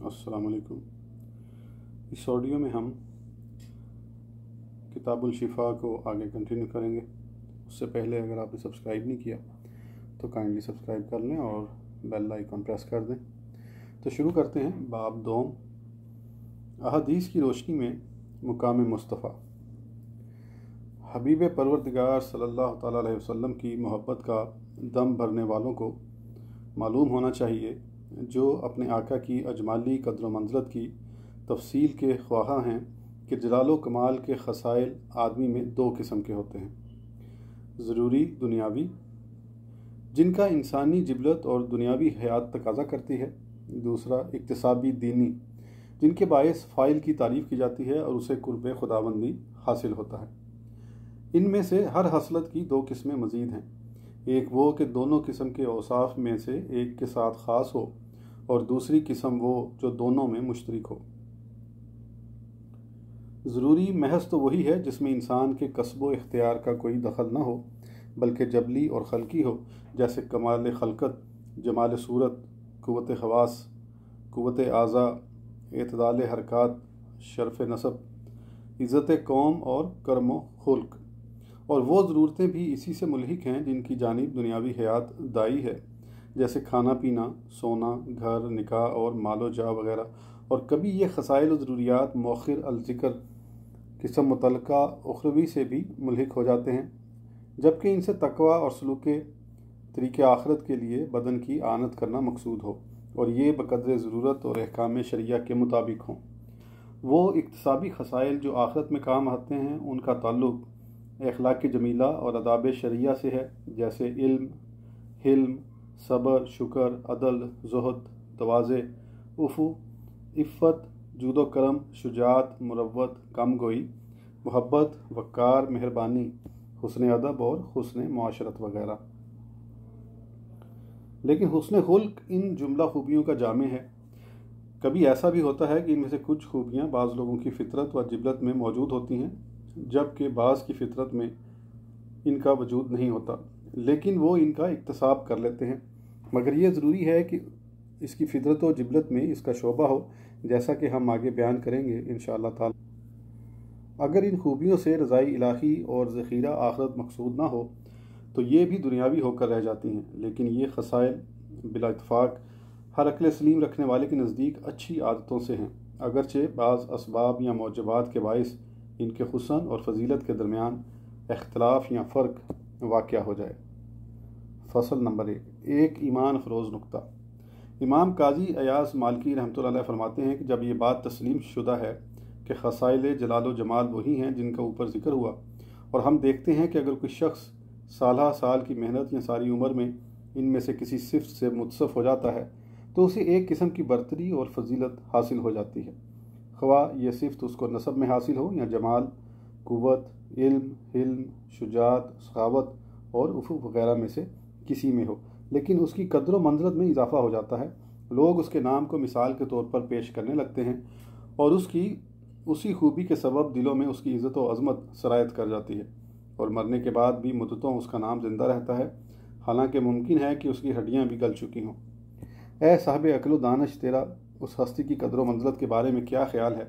السلام علیکم۔ اس آڈیو میں ہم کتاب الشفا کو آگے کنٹینیو کریں گے۔ اس سے پہلے اگر آپ نے سبسکرائب نہیں کیا تو کائنڈلی سبسکرائب کر لیں اور بیل آئیکن پریس کر دیں۔ تو شروع کرتے ہیں۔ باب دوم، احادیث کی روشنی میں مقام مصطفیٰ۔ حبیب پروردگار صلی اللہ تعالیٰ علیہ وسلم کی محبت کا دم بھرنے والوں کو معلوم ہونا چاہیے، جو اپنے آقا کی اجمالی قدر و منزلت کی تفصیل کے خواہاں ہیں، کہ جلال و کمال کے خصائل آدمی میں دو قسم کے ہوتے ہیں: ضروری دنیاوی، جن کا انسانی جبلت اور دنیاوی حیات تقاضا کرتی ہے، دوسرا اکتسابی دینی، جن کے باعث فاعل کی تعریف کی جاتی ہے اور اسے قرب خداوندی حاصل ہوتا ہے۔ ان میں سے ہر خصلت کی دو قسمیں مزید ہیں، ایک وہ کہ دونوں قسم کے اوصاف میں سے ایک کے ساتھ خاص ہو، اور دوسری قسم وہ جو دونوں میں مشترک ہو۔ ضروری محض تو وہی ہے جس میں انسان کے کسب و اختیار کا کوئی دخل نہ ہو، بلکہ جبلی اور خلقی ہو، جیسے کمال خلقت، جمال صورت، قوت حواس، قوت اعضاء، اعتدال حرکات، شرف نسب، عزت قوم اور کرم و خلق۔ اور وہ ضرورتیں بھی اسی سے ملحق ہیں جن کی جانب دنیاوی حیات داعی ہے، جیسے کھانا پینا، سونا، گھر، نکاح اور مال و جاہ وغیرہ۔ اور کبھی یہ خصائل و ضروریات مؤخر الذکر قسم متعلقہ اخروی سے بھی ملحق ہو جاتے ہیں، جبکہ ان سے تقوی اور سلوک طریق آخرت کے لیے بدن کی اعانت کرنا مقصود ہو، اور یہ بقدر ضرورت اور احکام شرعیہ کے مطابق ہوں۔ وہ اکتسابی خصائل جو آخرت میں کام آتے ہیں، ان کا تعلق اخلاق جمیلہ اور آداب شرعیہ سے ہے، جیسے علم، حلم، صبر، شکر، عدل، زہد، تواضع، عفو، عفت، جود و کرم، شجاعت، مروت، کم گوئی، محبت، وقار، مہربانی، حسن ادب اور حسن معاشرت وغیرہ۔ لیکن حسن خلق ان جملہ خوبیوں کا جامع ہے۔ کبھی ایسا بھی ہوتا ہے کہ ان میں سے کچھ خوبیاں بعض لوگوں کی فطرت و جبلت میں موجود ہوتی ہیں، جبکہ بعض کی فطرت میں ان کا وجود نہیں ہوتا، لیکن وہ ان کا اکتساب کر لیتے ہیں۔ مگر یہ ضروری ہے کہ اس کی فطرت و جبلت میں اس کا شعبہ ہو، جیسا کہ ہم آگے بیان کریں گے انشاءاللہ تعالی۔ اگر ان خوبیوں سے رضائی الہی اور ذخیرہ آخرت مقصود نہ ہو تو یہ بھی دنیاوی ہو کر رہ جاتی ہیں، لیکن یہ خصائل بلا اتفاق ہر عقل سلیم رکھنے والے کے نزدیک اچھی عادتوں سے ہیں، اگرچہ بعض اسباب یا موجبات کے باعث ان کے حسن اور فضیلت کے درمیان اختلاف یا فرق واقع ہو جائے۔ فصل نمبر 1، ایمان افروز نکتہ۔ امام قاضی ایاز مالکی رحمۃ اللہ علیہ فرماتے ہیں کہ جب یہ بات تسلیم شدہ ہے کہ خصائل جلال و جمال وہی ہیں جن کا اوپر ذکر ہوا، اور ہم دیکھتے ہیں کہ اگر کوئی شخص سالہ سال کی محنت یا ساری عمر میں ان میں سے کسی صفت سے متصف ہو جاتا ہے تو اسے ایک قسم کی برتری اور فضیلت حاصل ہو جاتی ہے، خواہ یہ صفت اس کو نسب میں حاصل ہو یا جمال، قوت، علم، حلم، شجاعت، سخاوت اور عفو وغیرہ میں سے کسی میں ہو، لیکن اس کی قدر و منزلت میں اضافہ ہو جاتا ہے۔ لوگ اس کے نام کو مثال کے طور پر پیش کرنے لگتے ہیں، اور اسی خوبی کے سبب دلوں میں اس کی عزت و عظمت سرایت کر جاتی ہے، اور مرنے کے بعد بھی مدتوں اس کا نام زندہ رہتا ہے، حالانکہ ممکن ہے کہ اس کی ہڈیاں بھی گل چکی ہوں۔ اے صاحب عقل و دانش، تیرا اس ہستی کی قدر و منزلت کے بارے میں کیا خیال ہے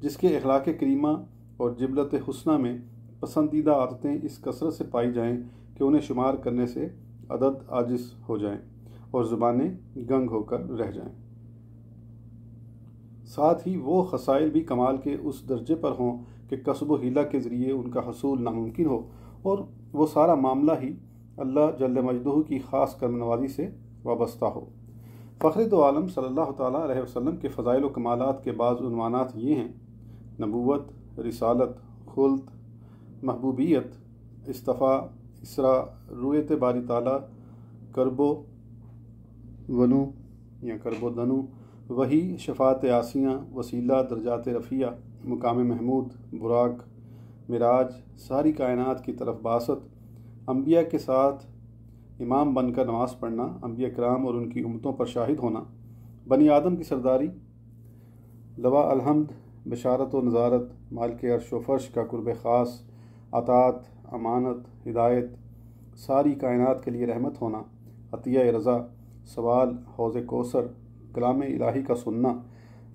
جس کے اخلاق کریمہ اور جبلت حسنہ میں پسندیدہ عادتیں اس کثرت سے پائی جائیں کہ انہیں شمار کرنے سے عدد عاجز ہو جائیں اور زبانیں گنگ ہو کر رہ جائیں۔ ساتھ ہی وہ خصائل بھی کمال کے اس درجے پر ہوں کہ کسب و حیلہ کے ذریعے ان کا حصول ناممکن ہو، اور وہ سارا معاملہ ہی اللہ جل مجدہ کی خاص کرم نوازی سے وابستہ ہو۔ فخر دو عالم صلی اللہ تعالیٰ علیہ وسلم کے فضائل و کمالات کے بعض عنوانات یہ ہیں: نبوت، رسالت، خلد، محبوبیت، اصطفاء، اسراء، رؤیت باری تعالیٰ، کرب و دنو، وحی، شفاعت عاصیہ، وسیلہ، درجات رفیع، مقام محمود، براق، معراج، ساری کائنات کی طرف بعثت، انبیاء کے ساتھ امام بن کر نماز پڑھنا، انبیاء کرام اور ان کی امتوں پر شاہد ہونا، بنی آدم کی سرداری، لواء الحمد، بشارت و نظارت، مالک عرش و فرش کا قرب خاص، عطاعت، امانت، ہدایت، ساری کائنات کے لیے رحمت ہونا، عطیہ رضا، سوال، حوض کوثر، کلام الہی کا سننا،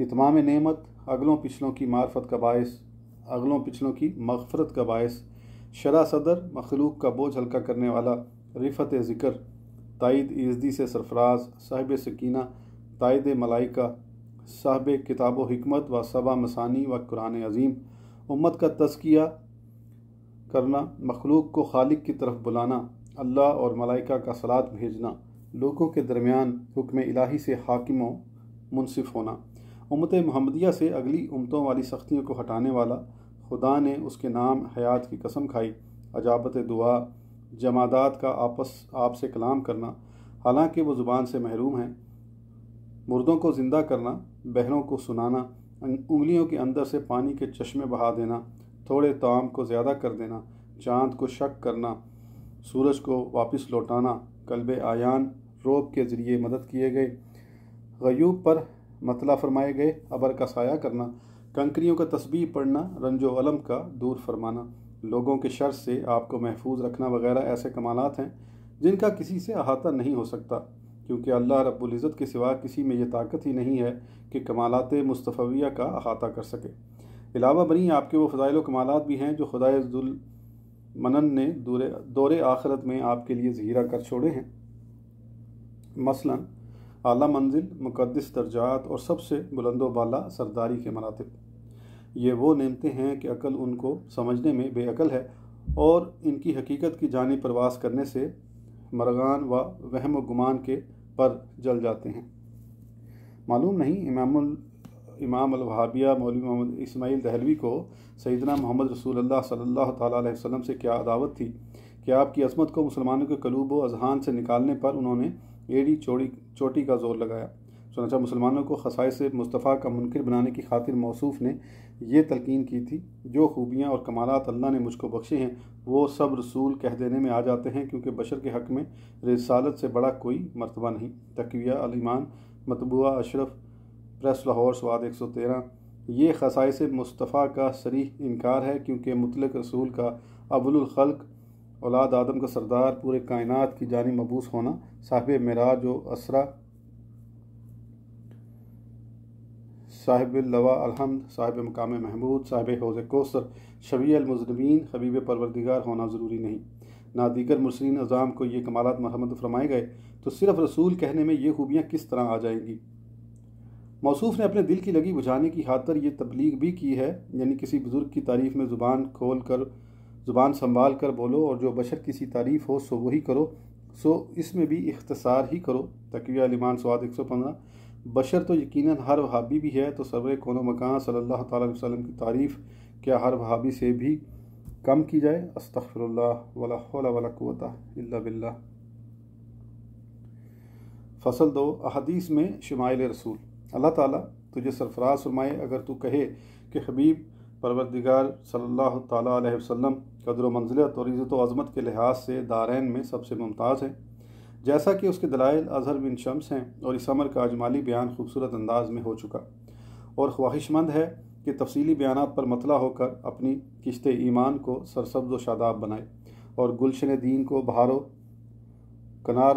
اتمام نعمت، اگلوں پچھلوں کی معرفت کا باعث، اگلوں پچھلوں کی مغفرت کا باعث، شرح صدر، مخلوق کا بوجھ ہلکا کرنے والا، رفعت ذکر، تائید ایزدی سے سرفراز، صاحب سکینہ، تائید ملائکہ، صاحب کتاب و حکمت و سبع مثانی و قرآن عظیم، امت کا تزکیہ کرنا، مخلوق کو خالق کی طرف بلانا، اللہ اور ملائکہ کا صلات بھیجنا، لوگوں کے درمیان حکم الہی سے حاکم و منصف ہونا، امت محمدیہ سے اگلی امتوں والی سختیوں کو ہٹانے والا، خدا نے اس کے نام حیات کی قسم کھائی، اجابت دعا، جمادات کا آپ سے کلام کرنا حالانکہ وہ زبان سے محروم ہیں، مردوں کو زندہ کرنا، بہروں کو سنانا، انگلیوں کے اندر سے پانی کے چشمے بہا دینا، تھوڑے طعام کو زیادہ کر دینا، چاند کو شق کرنا، سورج کو واپس لوٹانا، قلب آیان روب کے ذریعے مدد کیے گئے، غیوب پر مطلع فرمائے گئے ابر کا سایہ کرنا، کنکریوں کا تسبیح پڑھنا، رنج و علم کا دور فرمانا، لوگوں کے شر سے آپ کو محفوظ رکھنا وغیرہ ایسے کمالات ہیں جن کا کسی سے احاطہ نہیں ہو سکتا، کیونکہ اللہ رب العزت کے سوا کسی میں یہ طاقت ہی نہیں ہے کہ کمالات مصطفیہ کا احاطہ کر سکے۔ علاوہ بری آپ کے وہ فضائل و کمالات بھی ہیں جو خدائے ذوالمنن نے دور آخرت میں آپ کے لیے ذخیرہ کر چھوڑے ہیں، مثلا اعلیٰ منزل، مقدس درجات اور سب سے بلند و بالا سرداری کے مراتب۔ یہ وہ نعمتیں ہیں کہ عقل ان کو سمجھنے میں بے عقل ہے اور ان کی حقیقت کی جانب پرواز کرنے سے مرغان و وہم و گمان کے پر جل جاتے ہیں۔ معلوم نہیں امام الوہابیہ مولوی محمد اسماعیل دہلوی کو سیدنا محمد رسول اللہ صلی اللہ تعالیٰ علیہ وسلم سے کیا عداوت تھی کہ آپ کی عظمت کو مسلمانوں کے قلوب و اذہان سے نکالنے پر انہوں نے ایڑی چوٹی کا زور لگایا۔ چنانچہ مسلمانوں کو خصائص مصطفیٰ کا منکر بنانے کی خاطر موصوف نے یہ تلقین کی تھی، جو خوبیاں اور کمالات اللہ نے مجھ کو بخشے ہیں وہ سب رسول کہہ دینے میں آ جاتے ہیں، کیونکہ بشر کے حق میں رسالت سے بڑا کوئی مرتبہ نہیں۔ تقویہ الایمان، مطبوعہ اشرف پریس لاہور، سواد 113۔ یہ خصائص مصطفیٰ کا صریح انکار ہے، کیونکہ مطلق رسول کا اول الخلق، اولاد آدم کا سردار، پورے کائنات کی جانب مبعوث ہونا، صاحب معراج و اسرا، صاحب اللواء الحمد، صاحب مقام محمود، صاحب حوض کوثر، شفیع المذنبین، حبیب پروردگار ہونا ضروری نہیں۔ نہ دیگر مرسلین اعظام کو یہ کمالات مرحمت فرمائے گئے تو صرف رسول کہنے میں یہ خوبیاں کس طرح آ جائیں گی؟ موصوف نے اپنے دل کی لگی بجھانے کی خاطر یہ تبلیغ بھی کی ہے، یعنی کسی بزرگ کی تعریف میں زبان سنبھال کر بولو، اور جو بشر کسی تعریف ہو سو وہی کرو، سو اس میں بھی اختصار ہی کرو۔ تقویہ الایمان، سواد 115۔ بشر تو یقیناً ہر وہابی بھی ہے، تو سرور کون و مکان صلی اللہ تعالیٰ علیہ وسلم کی تعریف کیا ہر وہابی سے بھی کم کی جائے؟ استغفر اللہ، ولا حول ولا قوت الا باللہ۔ فصل 2، احادیث میں شمائل رسول۔ اللہ تعالیٰ تجھے سرفراز فرمائے اگر تو کہے کہ حبیب پروردگار صلی اللہ تعالیٰ علیہ وسلم قدر و منزلت اور عزت و عظمت کے لحاظ سے دارین میں سب سے ممتاز ہیں، جیسا کہ اس کے دلائل اظہر بن شمس ہیں، اور اس امر کا اجمالی بیان خوبصورت انداز میں ہو چکا، اور خواہش مند ہے کہ تفصیلی بیانات پر مطلع ہو کر اپنی کشت ایمان کو سرسبز و شاداب بنائے اور گلشن دین کو بہار و کنار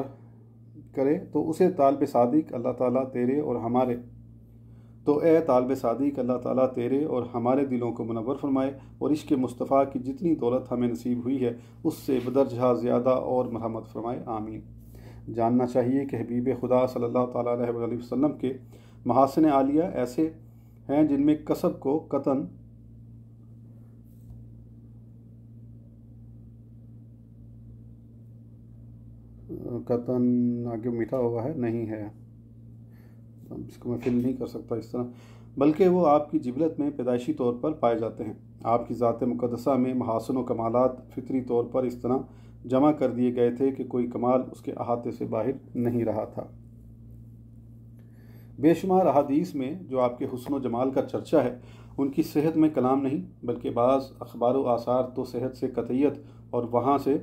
کرے، تو اسے طالب صادق اللہ تعالیٰ تیرے اور ہمارے اے طالب صادق اللہ تعالیٰ تیرے اور ہمارے دلوں کو منور فرمائے، اور عشق مصطفیٰ کی جتنی دولت ہمیں نصیب ہوئی ہے اس سے بدرجہ زیادہ اور مرحمت فرمائے، آمین۔ جاننا چاہیے کہ حبیب خدا صلی اللہ تعالیٰ علیہ وآلہ وسلم کے محاسن عالیہ ایسے ہیں جن میں کسب کو قطن آگے میٹھا ہوا ہے نہیں ہے، اس کو میں فل نہیں کر سکتا اس طرح، بلکہ وہ آپ کی جبلت میں پیدائشی طور پر پائے جاتے ہیں۔ آپ کی ذات مقدسہ میں محاسن و کمالات فطری طور پر اس طرح جمع کر دیے گئے تھے کہ کوئی کمال اس کے احاطے سے باہر نہیں رہا تھا۔ بے شمار احادیث میں جو آپ کے حسن و جمال کا چرچہ ہے ان کی صحت میں کلام نہیں، بلکہ بعض اخبار و آثار تو صحت سے قطعیت اور وہاں سے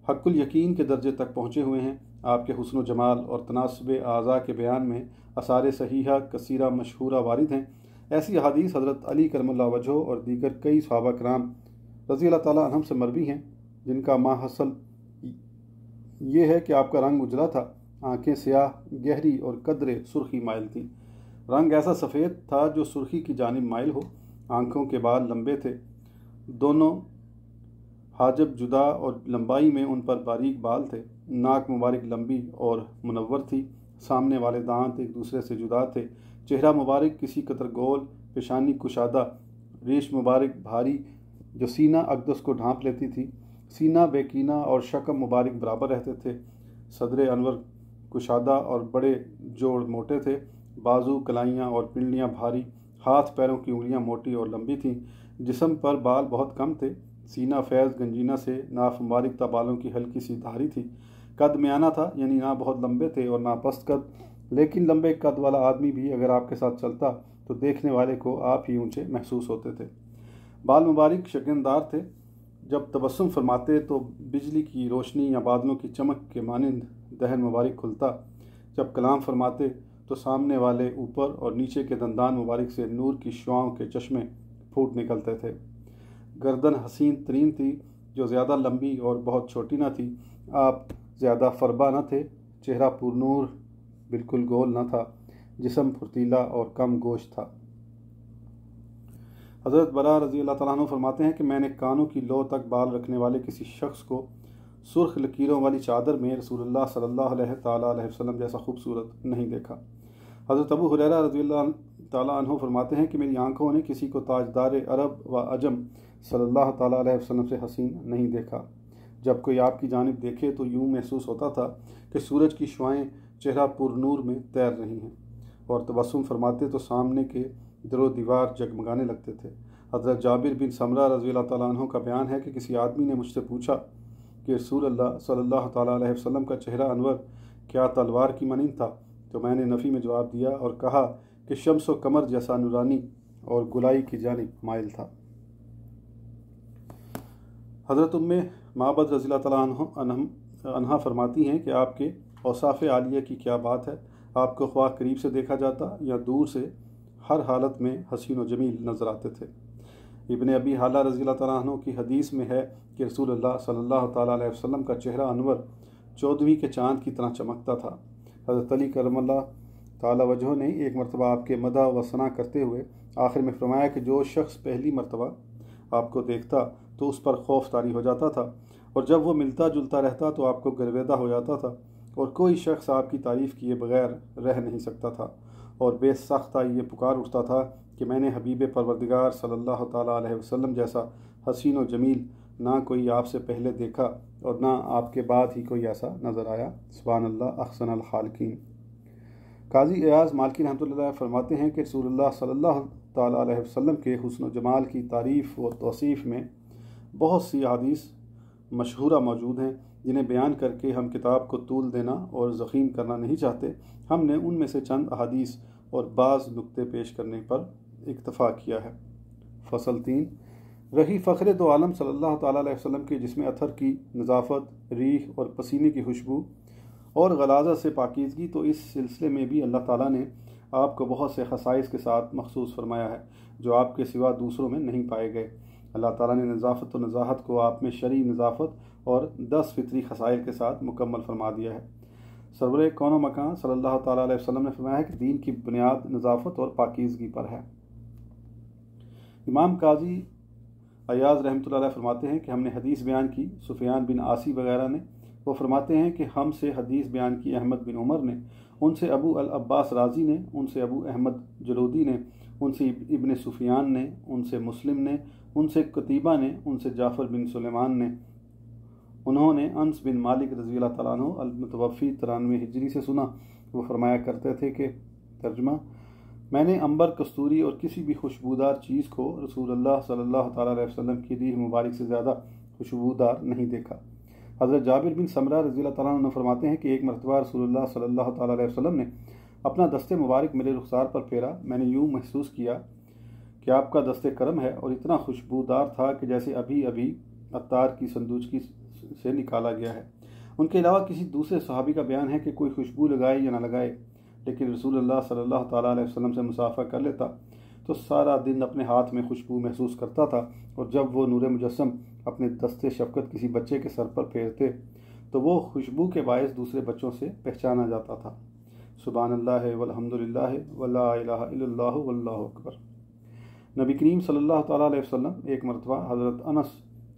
حق الیقین کے درجے تک پہنچے ہوئے ہیں۔ آپ کے حسن و جمال اور تناسب اعضاء کے بیان میں آثار صحیحہ کثیرہ مشہورہ وارد ہیں۔ ایسی احادیث حضرت علی کرم اللہ وجہہ اور دیگر کئی صحابہ کرام رضی اللہ تعالیٰ عنہم سے مروی ہیں، جن کا ماحصل یہ ہے کہ آپ کا رنگ اجلا تھا، آنکھیں سیاہ گہری اور قدرے سرخی مائل تھیں، رنگ ایسا سفید تھا جو سرخی کی جانب مائل ہو، آنکھوں کے بال لمبے تھے، دونوں حاجب جدا اور لمبائی میں ان پر باریک بال تھے، ناک مبارک لمبی اور منور تھی، سامنے والے دانت ایک دوسرے سے جدا تھے، چہرہ مبارک کسی قدر گول، پیشانی کشادہ، ریش مبارک بھاری جو سینہ اقدس کو ڈھانپ لیتی تھی، سینہ بے کینہ اور شکم مبارک برابر رہتے تھے، صدر انور کشادہ اور بڑے جوڑ موٹے تھے، بازو، کلائیاں اور پنڈلیاں بھاری، ہاتھ پیروں کی انگلیاں موٹی اور لمبی تھیں، جسم پر بال بہت کم تھے، سینہ فیض گنجینہ سے، ناف مبارک تا بالوں کی ہلکی سی دھاری تھی، قد میانہ تھا، یعنی نہ بہت لمبے تھے اور نہ پست قد، لیکن لمبے قد والا آدمی بھی اگر آپ کے ساتھ چلتا تو دیکھنے والے کو آپ ہی اونچے محسوس ہوتے تھے۔ بال مبارک شگندار تھے، جب تبسم فرماتے تو بجلی کی روشنی یا بادلوں کی چمک کے مانند دہن مبارک کھلتا، جب کلام فرماتے تو سامنے والے اوپر اور نیچے کے دندان مبارک سے نور کی شعاؤں کے چشمے پھوٹ نکلتے تھے، گردن حسین ترین تھی جو زیادہ لمبی اور بہت چھوٹی نہ تھی، آپ زیادہ فربا نہ تھے، چہرہ پر نور بالکل گول نہ تھا، جسم پھرتیلا اور کم گوشت تھا۔ حضرت برا رضی اللہ تعالیٰ عنہ فرماتے ہیں کہ میں نے کانوں کی لو تک بال رکھنے والے کسی شخص کو سرخ لکیروں والی چادر میں رسول اللہ صلی اللہ علیہ تعالیٰ علیہ وسلم جیسا خوبصورت نہیں دیکھا۔ حضرت ابو ہریرہ رضی اللہ تعالیٰ عنہ فرماتے ہیں کہ میری آنکھوں نے کسی کو تاجدار عرب و عجم صلی اللہ تعالیٰ علیہ وسلم سے حسین نہیں دیکھا۔ جب کوئی آپ کی جانب دیکھے تو یوں محسوس ہوتا تھا کہ سورج کی شعائیں چہرہ پر نور میں تیر رہی ہیں، اور تبسم فرماتے تو سامنے کے در و دیوار جگمگانے لگتے تھے۔ حضرت جابر بن سمرہ رضی اللہ تعالیٰ عنہ کا بیان ہے کہ کسی آدمی نے مجھ سے پوچھا کہ رسول اللہ صلی اللہ تعالیٰ علیہ وسلم کا چہرہ انور کیا تلوار کی مانند تھا؟ تو میں نے نفی میں جواب دیا اور کہا کہ شمس و قمر جیسا نورانی اور گلائی کی جانب مائل تھا۔ حضرت معبد رضی اللہ تعالیٰ عنہ فرماتی ہیں کہ آپ کے اوصاف عالیہ کی کیا بات ہے، آپ کو خواہ قریب سے دیکھا جاتا یا دور سے ہر حالت میں حسین و جمیل نظر آتے تھے۔ ابن ابی حالہ رضی اللہ تعالیٰ عنہ کی حدیث میں ہے کہ رسول اللہ صلی اللہ تعالیٰ علیہ وسلم کا چہرہ انور 14ویں کے چاند کی طرح چمکتا تھا۔ حضرت علی کرم اللہ تعالیٰ وجہ نے ایک مرتبہ آپ کے مدح و ثنا کرتے ہوئے آخر میں فرمایا کہ جو شخص پہلی مرتبہ آپ کو دیکھتا تو اس پر خوف طاری ہو جاتا تھا، اور جب وہ ملتا جلتا رہتا تو آپ کو گرویدہ ہو جاتا تھا، اور کوئی شخص آپ کی تعریف کیے بغیر رہ نہیں سکتا تھا، اور بے سختہ یہ پکار اٹھتا تھا کہ میں نے حبیب پروردگار صلی اللہ تعالیٰ علیہ وسلم جیسا حسین و جمیل نہ کوئی آپ سے پہلے دیکھا اور نہ آپ کے بعد ہی کوئی ایسا نظر آیا۔ سبحان اللہ احسن الخالقین۔ قاضی ایاز مالکی رحمۃ اللہ علیہ فرماتے ہیں کہ رسول اللہ صلی اللہ تعالیٰ علیہ وسلم کے حسن و جمال کی تعریف و توصیف میں بہت سی احادیث مشہورہ موجود ہیں، جنہیں بیان کر کے ہم کتاب کو طول دینا اور ضخیم کرنا نہیں چاہتے۔ ہم نے ان میں سے چند احادیث اور بعض نکتے پیش کرنے پر اکتفا کیا ہے۔ فصل 3 رہی فخر دو عالم صلی اللہ تعالیٰ علیہ وسلم کے جسم اطہر کی نظافت، ریح اور پسینے کی خوشبو اور غلاظت سے پاکیزگی، تو اس سلسلے میں بھی اللہ تعالیٰ نے آپ کو بہت سے خصائص کے ساتھ مخصوص فرمایا ہے جو آپ کے سوا دوسروں میں نہیں پائے گئے۔ اللہ تعالیٰ نے نظافت و نزاہت کو آپ میں شرعی نظافت اور 10 فطری خصائل کے ساتھ مکمل فرما دیا ہے۔ سرور کون و مکان صلی اللہ تعالیٰ علیہ وسلم نے فرمایا ہے کہ دین کی بنیاد نظافت اور پاکیزگی پر ہے۔ امام قاضی ایاز رحمۃ اللہ علیہ فرماتے ہیں کہ ہم نے حدیث بیان کی، سفیان بن عاصی وغیرہ نے، وہ فرماتے ہیں کہ ہم سے حدیث بیان کی احمد بن عمر نے، ان سے ابو العباس رازی نے، ان سے ابو احمد جلودی نے، ان سے ابن سفیان نے، ان سے مسلم نے، ان سے قتیبہ نے، ان سے جعفر بن سلیمان نے، انہوں نے انس بن مالک رضی اللہ تعالیٰ عنہ المتوفی 93 ہجری سے سنا، وہ فرمایا کرتے تھے کہ ترجمہ میں نے عنبر، کستوری اور کسی بھی خوشبودار چیز کو رسول اللہ صلی اللہ تعالیٰ علیہ وسلم کی ریح مبارک سے زیادہ خوشبودار نہیں دیکھا۔ حضرت جابر بن سمرہ رضی اللہ تعالیٰ عنہ فرماتے ہیں کہ ایک مرتبہ رسول اللہ صلی اللہ تعالیٰ علیہ وسلم نے اپنا دست مبارک میرے رخسار پر پھیرا، میں نے یوں محسوس کیا کہ آپ کا دست کرم ہے، اور اتنا خوشبودار تھا کہ جیسے ابھی ابھی عطار کی صندوق سے نکالا گیا ہے۔ ان کے علاوہ کسی دوسرے صحابی کا بیان ہے کہ کوئی خوشبو لگائے یا نہ لگائے، لیکن رسول اللہ صلی اللہ تعالیٰ علیہ وسلم سے مصافحہ کر لیتا تو سارا دن اپنے ہاتھ میں خوشبو محسوس کرتا تھا، اور جب وہ نور مجسم اپنے دست شفقت کسی بچے کے سر پر پھیرتے تو وہ خوشبو کے باعث دوسرے بچوں سے پہچانا جاتا تھا۔ سبحان اللہ والحمد للہ ولا الہ الا اللہ واللہ اکبر۔ نبی کریم صلی اللہ تعالیٰ علیہ وسلم ایک مرتبہ حضرت انس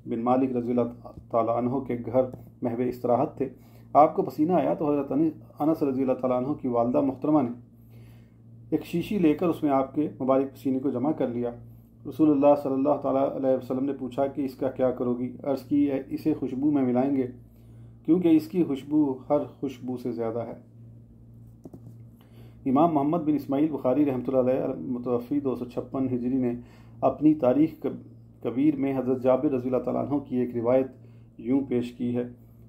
بن مالک رضی اللہ تعالیٰ عنہ کے گھر محو استراحت تھے۔ آپ کو پسینہ آیا تو حضرت انس رضی اللہ تعالیٰ عنہ کی والدہ محترمہ نے ایک شیشی لے کر اس میں آپ کے مبارک پسینے کو جمع کر لیا۔ رسول اللہ صلی اللہ تعالیٰ علیہ وسلم نے پوچھا کہ اس کا کیا کرو گی؟ عرض کی اسے خوشبو میں ملائیں گے کیونکہ اس کی خوشبو ہر خوشبو سے زیادہ ہے۔ امام محمد بن اسماعیل بخاری رحمۃ اللہ علیہ متوفی 256 ہجری نے اپنی تاریخ کبیر میں حضرت جابر رضی اللہ تعالیٰ عنہ کی ایک روایت یوں پیش کی ہے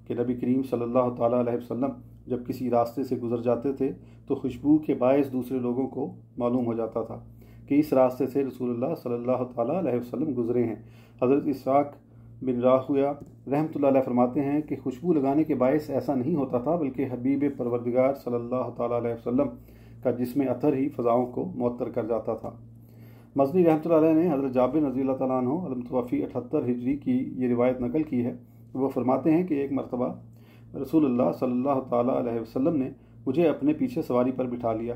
کہ نبی کریم صلی اللہ تعالیٰ علیہ وسلم جب کسی راستے سے گزر جاتے تھے تو خوشبو کے باعث دوسرے لوگوں کو معلوم ہو جاتا تھا کہ اس راستے سے رسول اللہ صلی اللہ تعالیٰ علیہ وسلم گزرے ہیں۔ حضرت اسحاق بن راہویہ رحمۃ اللہ علیہ فرماتے ہیں کہ خوشبو لگانے کے باعث ایسا نہیں ہوتا تھا بلکہ حبیب پروردگار صلی اللہ تعالیٰ علیہ وسلم کا جسم عطر ہی فضاؤں کو معطر کر جاتا تھا۔ مزنی رحمۃ اللہ علیہ نے حضرت جابر رضی اللہ تعالیٰ عنہ المتوفی 78 ہجری کی یہ روایت نقل کی ہے۔ وہ فرماتے ہیں کہ ایک مرتبہ رسول اللہ صلی اللہ تعالیٰ علیہ وسلم نے مجھے اپنے پیچھے سواری پر بٹھا لیا۔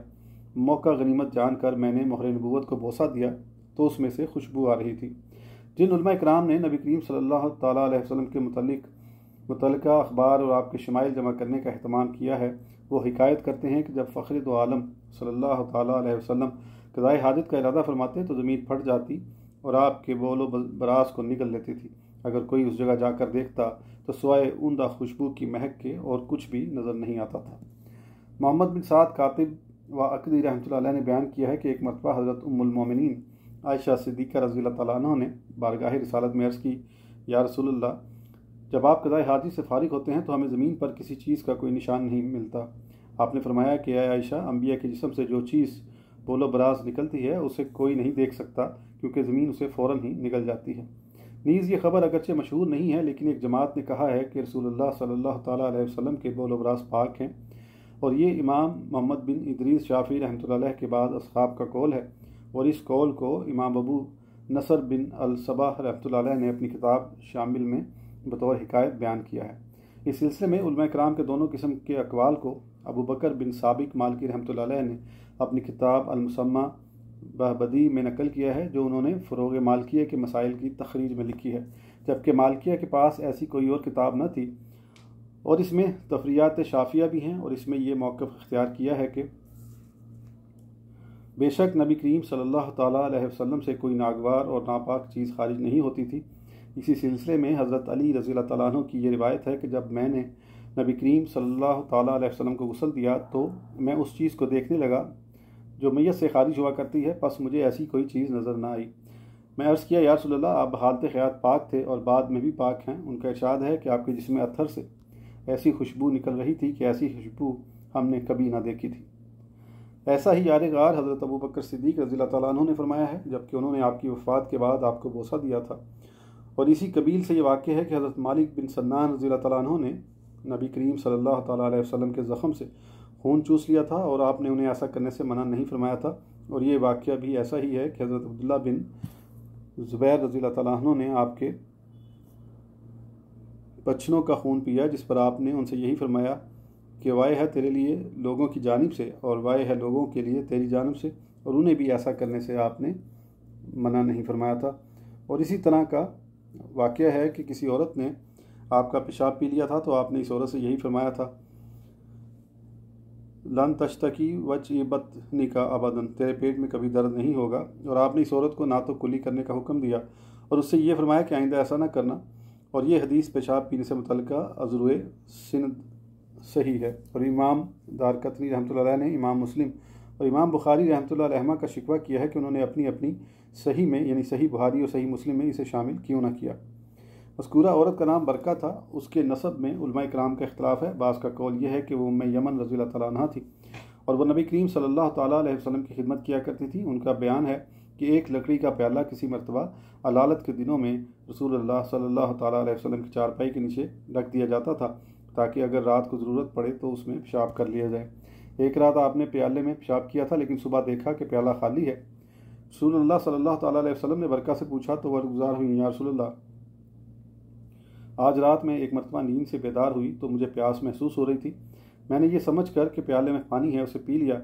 موقع غنیمت جان کر میں نے مہر نبوت کو بوسہ دیا تو اس میں سے خوشبو آ رہی تھی۔ جن علماء کرام نے نبی کریم صلی اللہ تعالیٰ علیہ وسلم کے متعلقہ اخبار اور آپ کے شمائل جمع کرنے کا اہتمام کیا ہے، وہ حکایت کرتے ہیں کہ جب فخر دو عالم صلی اللہ تعالیٰ علیہ وسلم قضائے حاجت کا ارادہ فرماتے تو زمین پھٹ جاتی اور آپ کے بول و براز کو نگل لیتی تھی۔ اگر کوئی اس جگہ جا کر دیکھتا تو سوائے عمدہ خوشبو کی مہک کے اور کچھ بھی نظر نہیں آتا تھا۔ محمد بن سعد کاتب و عقدی رحمۃ اللہ علیہ نے بیان کیا ہے کہ ایک مرتبہ حضرت ام المومنین عائشہ صدیقہ رضی اللہ تعالیٰ عنہ نے بارگاہ رسالت میں عرض کی، یا رسول اللہ، جب آپ قضائے حاجت سے فارغ ہوتے ہیں تو ہمیں زمین پر کسی چیز کا کوئی نشان نہیں ملتا۔ آپ نے فرمایا کہ اے عائشہ، انبیاء کے جسم سے جو چیز بول و براز نکلتی ہے اسے کوئی نہیں دیکھ سکتا کیونکہ زمین اسے فوراً ہی نگل جاتی ہے۔ نیز یہ خبر اگرچہ مشہور نہیں ہے لیکن ایک جماعت نے کہا ہے کہ رسول اللہ صلی اللہ تعالیٰ علیہ وسلم کے بول و براز پاک ہیں، اور یہ امام محمد بن ادریس شافعی رحمۃ اللہ علیہ کے بعد اصحاب کا قول ہے، اور اس قول کو امام ابو نصر بن الصباح رحمۃ اللہ علیہ نے اپنی کتاب شامل میں بطور حکایت بیان کیا ہے۔ اس سلسلے میں علماء کرام کے دونوں قسم کے اقوال کو ابو بکر بن سابق مالکی رحمۃ اللہ علیہ نے اپنی کتاب المسمہ بہبدی میں نقل کیا ہے، جو انہوں نے فروغ مالکیہ کے مسائل کی تخریج میں لکھی ہے، جبکہ مالکیہ کے پاس ایسی کوئی اور کتاب نہ تھی، اور اس میں تفریعات شافیہ بھی ہیں، اور اس میں یہ موقف اختیار کیا ہے کہ بے شک نبی کریم صلی اللہ تعالیٰ علیہ وسلم سے کوئی ناگوار اور ناپاک چیز خارج نہیں ہوتی تھی۔ اسی سلسلے میں حضرت علی رضی اللہ تعالیٰ عنہ کی یہ روایت ہے کہ جب میں نے نبی کریم صلی اللہ تعالیٰ علیہ وسلم کو غسل دیا تو میں اس چیز کو دیکھنے لگا جو میت سے خارج ہوا کرتی ہے، پس مجھے ایسی کوئی چیز نظر نہ آئی۔ میں عرض کیا، یا رسول اللہ، آپ حالت حیات پاک تھے اور بعد میں بھی پاک ہیں۔ ان کا ارشاد ہے کہ آپ کے جسم اطہر سے ایسی خوشبو نکل رہی تھی کہ ایسی خوشبو ہم نے کبھی نہ دیکھی تھی۔ ایسا ہی یار غار حضرت ابو بکر صدیق رضی اللہ تعالیٰ عنہ نے فرمایا ہے، جبکہ انہوں نے آپ کی وفات کے بعد آپ کو بوسہ دیا تھا۔ اور اسی قبیل سے یہ واقع ہے کہ حضرت مالک بن سنان رضی اللہ تعالیٰ عنہ نے نبی کریم صلی اللہ تعالیٰ علیہ وسلم کے زخم سے خون چوس لیا تھا اور آپ نے انہیں ایسا کرنے سے منع نہیں فرمایا تھا۔ اور یہ واقعہ بھی ایسا ہی ہے کہ حضرت عبداللہ بن زبیر رضی اللہ تعالیٰ عنہ نے آپ کے بچھنوں کا خون پیا، جس پر آپ نے ان سے یہی فرمایا کہ وائے ہے تیرے لیے لوگوں کی جانب سے اور وائے ہے لوگوں کے لیے تیری جانب سے، اور انہیں بھی ایسا کرنے سے آپ نے منع نہیں فرمایا تھا۔ اور اسی طرح کا واقعہ ہے کہ کسی عورت نے آپ کا پیشاب پی لیا تھا تو آپ نے اس عورت سے یہی فرمایا تھا، لن تشتکی وجبتنی کا ابداً، تیرے پیٹ میں کبھی درد نہیں ہوگا۔ اور آپ نے اس عورت کو نہ تو کلی کرنے کا حکم دیا اور اس سے یہ فرمایا کہ آئندہ ایسا نہ کرنا۔ اور یہ حدیث پیشاب پینے سے متعلقہ عذروِ سند صحیح ہے۔ اور امام دارقطنی رحمۃ اللہ علیہ نے امام مسلم اور امام بخاری رحمۃ اللہ علیہ کا شکوہ کیا ہے کہ انہوں نے اپنی صحیح میں، یعنی صحیح بخاری اور صحیح مسلم میں اسے شامل کیوں نہ کیا۔ مذکورہ عورت کا نام برکہ تھا۔ اس کے نسب میں علماء کرام کا اختلاف ہے۔ بعض کا قول یہ ہے کہ وہ ام یمن رضی اللہ تعالیٰ عنہ تھی اور وہ نبی کریم صلی اللہ تعالیٰ علیہ وسلم کی خدمت کیا کرتی تھی۔ ان کا بیان ہے کہ ایک لکڑی کا پیالہ کسی مرتبہ علالت کے دنوں میں رسول اللہ صلی اللہ تعالیٰ علیہ وسلم کی چارپائی کے نیچے رکھ دیا جاتا تھا تاکہ اگر رات کو ضرورت پڑے تو اس میں پیشاب کر لیا جائے۔ ایک رات آپ نے پیالے میں پیشاب کیا تھا لیکن صبح دیکھا کہ پیالہ خالی ہے۔ رسول اللہ صلی اللہ تعالیٰ علیہ وسلم نے برکہ سے پوچھا تو وہ گزار ہوئی، یا رسول اللہ، آج رات میں ایک مرتبہ نیند سے بیدار ہوئی تو مجھے پیاس محسوس ہو رہی تھی۔ میں نے یہ سمجھ کر کہ پیالے میں پانی ہے اسے پی لیا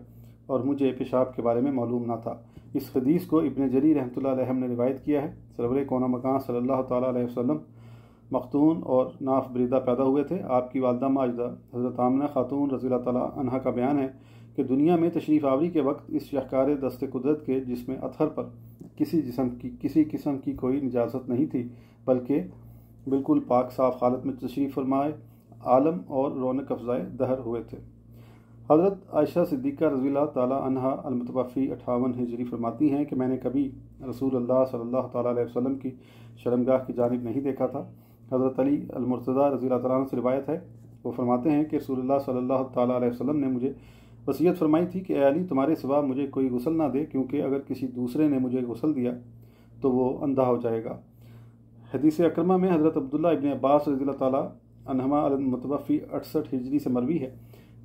اور مجھے پیشاب کے بارے میں معلوم نہ تھا۔ اس حدیث کو ابن جریر رحمۃ اللہ علیہ نے روایت کیا ہے۔ سرور کون و مکان صلی اللہ تعالیٰ علیہ وسلم مختون اور ناف بریدہ پیدا ہوئے تھے۔ آپ کی والدہ ماجدہ حضرت آمنہ خاتون رضی اللہ تعالیٰ عنہا کا بیان ہے کہ دنیا میں تشریف آوری کے وقت اس شاہکار دست قدرت کے جسم اطہر پر کسی قسم کی کوئی نجاست نہیں تھی، بلکہ بالکل پاک صاف حالت میں تشریف فرمائے عالم اور رونق افزائے دہر ہوئے تھے۔ حضرت عائشہ صدیقہ رضی اللہ تعالیٰ عنہا المتوفی 58 ہجری فرماتی ہیں کہ میں نے کبھی رسول اللہ صلی اللہ تعالیٰ علیہ وسلم کی شرمگاہ کی جانب نہیں دیکھا تھا۔ حضرت علی المرتضیٰ رضی اللہ تعالیٰ عنہ سے روایت ہے، وہ فرماتے ہیں کہ رسول اللہ صلی اللہ تعالیٰ علیہ وسلم نے مجھے وصیت فرمائی تھی کہ اے علی تمہارے سوا مجھے کوئی غسل نہ دے، کیونکہ اگر کسی دوسرے نے مجھے غسل دیا تو وہ اندھا ہو جائے گا۔ حدیث اکرمہ میں حضرت عبداللہ ابن عباس رضی اللہ تعالیٰ عنہما المتوفی 68 ہجری سے مروی ہے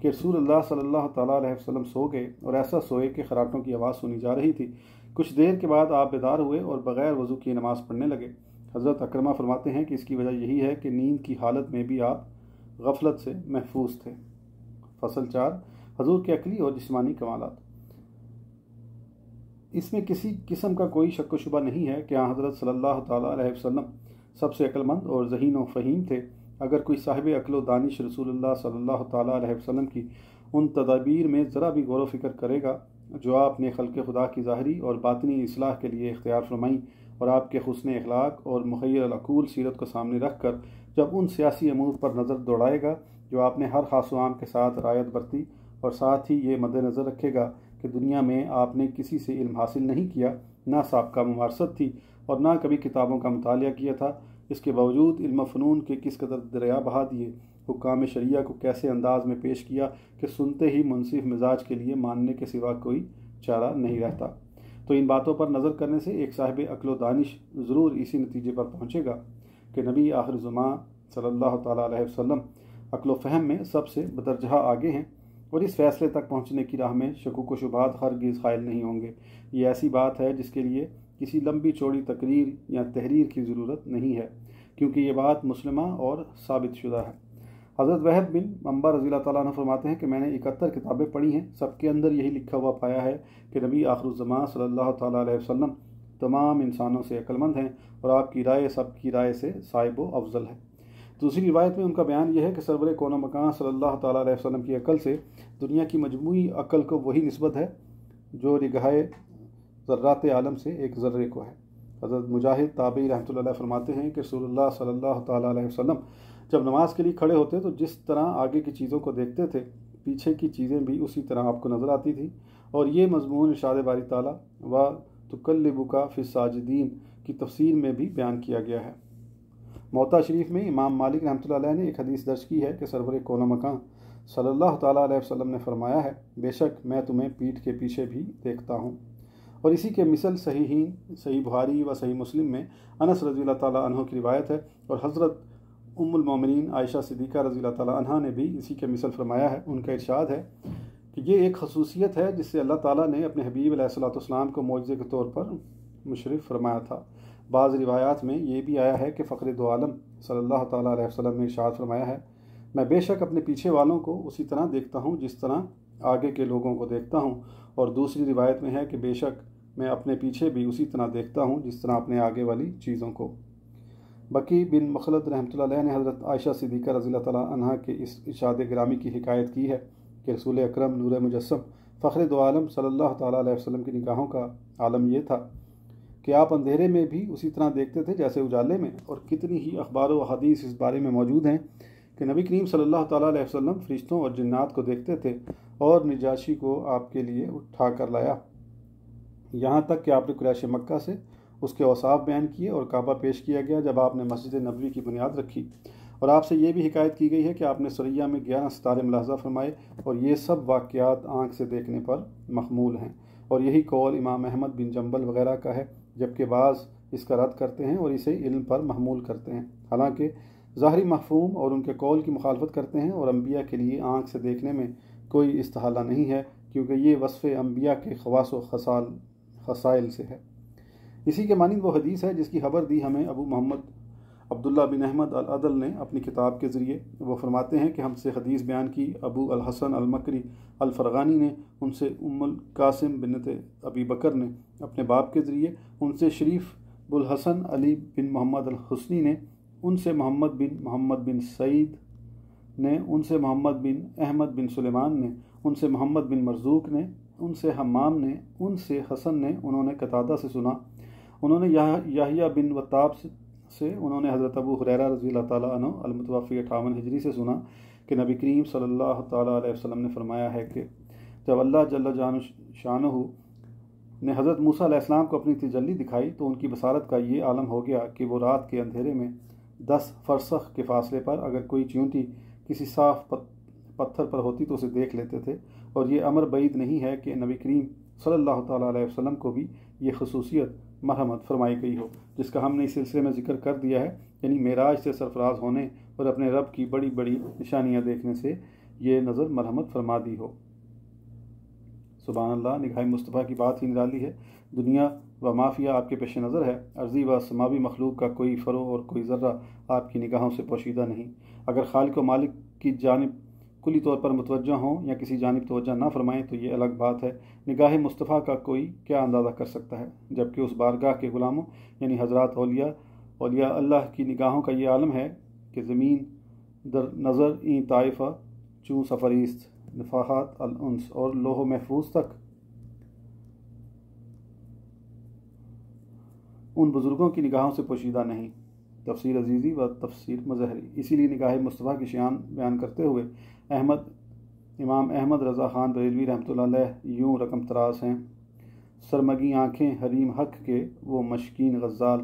کہ رسول اللہ صلی اللہ تعالیٰ علیہ وسلم سو گئے اور ایسا سوئے کہ خراٹوں کی آواز سنی جا رہی تھی۔ کچھ دیر کے بعد آپ بیدار ہوئے اور بغیر وضو کی نماز پڑھنے لگے۔ حضرت اکرمہ فرماتے ہیں کہ اس کی وجہ یہی ہے کہ نیند کی حالت میں بھی آپ غفلت سے محفوظ تھے۔ فصل 4 حضور کے عقلی اور جسمانی کمالات۔ اس میں کسی قسم کا کوئی شک و شبہ نہیں ہے کہ حضرت صلی اللہ تعالیٰ علیہ وسلم سب سے عقل مند اور ذہین و فہیم تھے۔ اگر کوئی صاحب عقل و دانش رسول اللہ صلی اللہ تعالیٰ علیہ وسلم کی ان تدابیر میں ذرا بھی غور و فکر کرے گا جو آپ نے خلق خدا کی ظاہری اور باطنی اصلاح کے لیے اختیار فرمائیں، اور آپ کے حسن اخلاق اور مخیر العقول سیرت کو سامنے رکھ کر جب ان سیاسی امور پر نظر دوڑائے گا جو آپ نے ہر خاص و عام کے ساتھ رعایت برتی، اور ساتھ ہی یہ مد نظر رکھے گا کہ دنیا میں آپ نے کسی سے علم حاصل نہیں کیا، نہ سابقہ ممارست تھی اور نہ کبھی کتابوں کا مطالعہ کیا تھا، اس کے باوجود علم و فنون کے کس قدر دریا بہا دیے، حکام شریعہ کو کیسے انداز میں پیش کیا کہ سنتے ہی منصف مزاج کے لیے ماننے کے سوا کوئی چارہ نہیں رہتا۔ تو ان باتوں پر نظر کرنے سے ایک صاحب عقل و دانش ضرور اسی نتیجے پر پہنچے گا کہ نبی آخر زمان صلی اللہ تعالیٰ علیہ وسلم عقل و فہم میں سب سے بدرجہ آگے ہیں، اور اس فیصلے تک پہنچنے کی راہ میں شکوک و شبہات ہرگز قائل نہیں ہوں گے۔ یہ ایسی بات ہے جس کے لیے کسی لمبی چوڑی تقریر یا تحریر کی ضرورت نہیں ہے، کیونکہ یہ بات مسلمہ اور ثابت شدہ ہے۔ حضرت وہب بن منبع رضی اللہ تعالیٰ عنہ فرماتے ہیں کہ میں نے 71 کتابیں پڑھی ہیں، سب کے اندر یہی لکھا ہوا پایا ہے کہ نبی آخر الزمان صلی اللہ تعالیٰ علیہ وسلم تمام انسانوں سے عقل مند ہیں، اور آپ کی رائے سب کی رائے سے صائب و افضل ہے۔ دوسری روایت میں ان کا بیان یہ ہے کہ سرور کون و مکان صلی اللہ تعالیٰ علیہ وسلم کی عقل سے دنیا کی مجموعی عقل کو وہی نسبت ہے جو رگہائے ذرات عالم سے ایک ذرے کو ہے۔ حضرت مجاہد تابعی رحمۃ اللہ علیہ فرماتے ہیں کہ رسول اللہ صلی اللہ تعالیٰ علیہ وسلم جب نماز کے لیے کھڑے ہوتے تو جس طرح آگے کی چیزوں کو دیکھتے تھے، پیچھے کی چیزیں بھی اسی طرح آپ کو نظر آتی تھی، اور یہ مضمون ارشاد باری تعالیٰ و تقلبک فی الساجدین کی تفسیر میں بھی بیان کیا گیا ہے۔ موطا شریف میں امام مالک رحمۃ اللہ علیہ نے ایک حدیث درج کی ہے کہ سرور کون و مکان صلی اللہ تعالیٰ علیہ وسلم نے فرمایا ہے، بے شک میں تمہیں پیٹھ کے پیچھے بھی دیکھتا ہوں۔ اور اسی کے مثل صحیح بخاری و صحیح مسلم میں انس رضی اللہ تعالیٰ عنہ کی روایت ہے، اور حضرت ام المومنین عائشہ صدیقہ رضی اللہ تعالیٰ عنہا نے بھی اسی کے مثل فرمایا ہے۔ ان کا ارشاد ہے کہ یہ ایک خصوصیت ہے جس سے اللہ تعالیٰ نے اپنے حبیب علیہ الصلوۃ والسلام کو معجزے کے طور پر مشرف فرمایا تھا۔ بعض روایات میں یہ بھی آیا ہے کہ فخر دو عالم صلی اللہ تعالیٰ علیہ وسلم نے ارشاد فرمایا ہے، میں بے شک اپنے پیچھے والوں کو اسی طرح دیکھتا ہوں جس طرح آگے کے لوگوں کو دیکھتا ہوں، اور دوسری روایت میں ہے کہ بے شک میں اپنے پیچھے بھی اسی طرح دیکھتا ہوں جس طرح اپنے آگے والی چیزوں کو۔ بقی بن مخلد رحمۃ اللہ علیہ نے حضرت عائشہ صدیقہ رضی اللہ تعالیٰ عنہ کے اس ارشاد گرامی کی حکایت کی ہے کہ رسول اکرم نور مجسم فخر دو عالم صلی اللہ تعالیٰ علیہ وسلم کی نگاہوں کا عالم یہ تھا کہ آپ اندھیرے میں بھی اسی طرح دیکھتے تھے جیسے اجالے میں، اور کتنی ہی اخبار و حدیث اس بارے میں موجود ہیں کہ نبی کریم صلی اللہ تعالیٰ علیہ وسلم فرشتوں اور جنات کو دیکھتے تھے، اور نجاشی کو آپ کے لیے اٹھا کر لایا، یہاں تک کہ آپ نے قریش مکہ سے اس کے اوصاف بیان کیے اور کعبہ پیش کیا گیا جب آپ نے مسجد نبوی کی بنیاد رکھی، اور آپ سے یہ بھی حکایت کی گئی ہے کہ آپ نے سریہ میں 11 ستارے ملاحظہ فرمائے، اور یہ سب واقعات آنکھ سے دیکھنے پر محمول ہیں، اور یہی قول امام احمد بن جنبل وغیرہ کا ہے، جبکہ بعض اس کا رد کرتے ہیں اور اسے علم پر محمول کرتے ہیں، حالانکہ ظاہری مفہوم اور ان کے قول کی مخالفت کرتے ہیں، اور انبیاء کے لیے آنکھ سے دیکھنے میں کوئی استحالہ نہیں ہے، کیونکہ یہ وصف انبیاء کے خواص و خصائل سے ہے۔ اسی کے مانند وہ حدیث ہے جس کی خبر دی ہمیں ابو محمد عبداللہ بن احمد العدل نے اپنی کتاب کے ذریعے وہ فرماتے ہیں کہ ہم سے حدیث بیان کی ابو الحسن المکری الفرغانی نے، ان سے ام القاسم بنت ابی بکر نے اپنے باپ کے ذریعے، ان سے شریف بوالحسن علی بن محمد الحسنی نے، ان سے محمد بن سعید نے، ان سے محمد بن احمد بن سلیمان نے، ان سے محمد بن مرزوق نے، ان سے حمام نے، ان سے حسن نے، انہوں نے قتادہ سے سنا، انہوں نے یحییٰ بن وطاب سے، انہوں نے حضرت ابو ہریرہ رضی اللہ تعالیٰ عنہ المتوفی 58 ہجری سے سنا کہ نبی کریم صلی اللہ تعالیٰ علیہ وسلم نے فرمایا ہے کہ جب اللہ جل شانہ نے حضرت موسیٰ علیہ السلام کو اپنی تجلی دکھائی تو ان کی بصارت کا یہ عالم ہو گیا کہ وہ رات کے اندھیرے میں 10 فرسخ کے فاصلے پر اگر کوئی چیونٹی کسی صاف پتھر پر ہوتی تو اسے دیکھ لیتے تھے، اور یہ امر بعید نہیں ہے کہ نبی کریم صلی اللہ تعالیٰ علیہ وسلم کو بھی یہ خصوصیت مرحمت فرمائی گئی ہو، جس کا ہم نے اس سلسلے میں ذکر کر دیا ہے، یعنی معراج سے سرفراز ہونے اور اپنے رب کی بڑی بڑی نشانیاں دیکھنے سے یہ نظر مرحمت فرما دی ہو۔ سبحان اللہ، نگاہ مصطفیٰ کی بات ہی نرالی ہے۔ دنیا و مافیا آپ کے پیش نظر ہے، ارضی و سماوی مخلوق کا کوئی فرو اور کوئی ذرہ آپ کی نگاہوں سے پوشیدہ نہیں۔ اگر خالق و مالک کی جانب کلی طور پر متوجہ ہوں یا کسی جانب توجہ نہ فرمائیں تو یہ الگ بات ہے۔ نگاہ مصطفیٰ کا کوئی کیا اندازہ کر سکتا ہے، جبکہ اس بارگاہ کے غلاموں یعنی حضرات اولیاء اللہ کی نگاہوں کا یہ عالم ہے کہ زمین در نظر این طائفہ چون سفریست نفحات الانس اور لوح و محفوظ تک ان بزرگوں کی نگاہوں سے پوشیدہ نہیں۔ تفسیر عزیزی و تفسیر مظہری۔ اسی لیے نگاہ مصطفیٰ کی شان بیان کرتے ہوئے امام احمد رضا خان بریلوی رحمۃ اللہ علیہ یوں رقم تراز ہیں: سرمگی آنکھیں حریم حق کے وہ مشکین غزال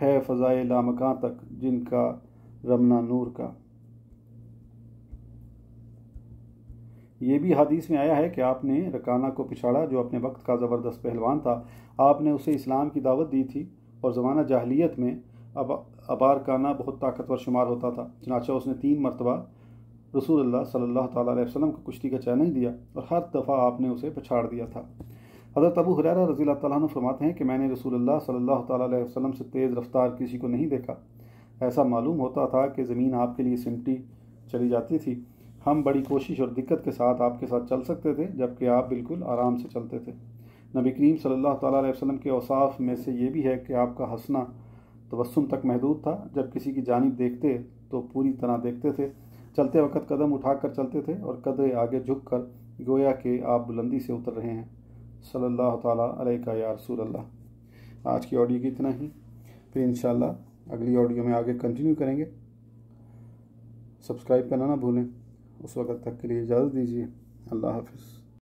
ہے فضائے لامکاں تک جن کا رمنا نور کا۔ یہ بھی حدیث میں آیا ہے کہ آپ نے رکانہ کو پچھاڑا جو اپنے وقت کا زبردست پہلوان تھا۔ آپ نے اسے اسلام کی دعوت دی تھی اور زمانہ جاہلیت میں ابارکانہ بہت طاقتور شمار ہوتا تھا، چنانچہ اس نے 3 مرتبہ رسول اللہ صلی اللہ تعالیٰ علیہ وسلم کو کشتی کا چیلنج دیا اور ہر دفعہ آپ نے اسے پچھاڑ دیا تھا۔ حضرت ابو ہریرہ رضی اللہ تعالیٰ عنہ فرماتے ہیں کہ میں نے رسول اللہ صلی اللہ تعالیٰ علیہ وسلم سے تیز رفتار کسی کو نہیں دیکھا، ایسا معلوم ہوتا تھا کہ زمین آپ کے لیے سمٹی چلی جاتی تھی۔ ہم بڑی کوشش اور دقت کے ساتھ آپ کے ساتھ چل سکتے تھے، جبکہ آپ بالکل آرام سے چلتے تھے۔ نبی کریم صلی اللہ تعالیٰ علیہ وسلم کے اوصاف میں سے یہ بھی ہے کہ آپ کا ہنسنا تبسم تک محدود تھا، جب کسی کی جانب دیکھتے تو پوری طرح دیکھتے تھے، چلتے وقت قدم اٹھا کر چلتے تھے اور قدرے آگے جھک کر گویا کہ آپ بلندی سے اتر رہے ہیں۔ صلی اللہ تعالیٰ علیہ یا رسول اللہ۔ آج کی آڈیو کی اتنا ہی، پھر انشاءاللہ اگلی آڈیو میں آگے کنٹینیو کریں گے۔ سبسکرائب کرنا نہ بھولیں۔ اس وقت تک کے لیے اجازت دیجیے۔ اللہ حافظ۔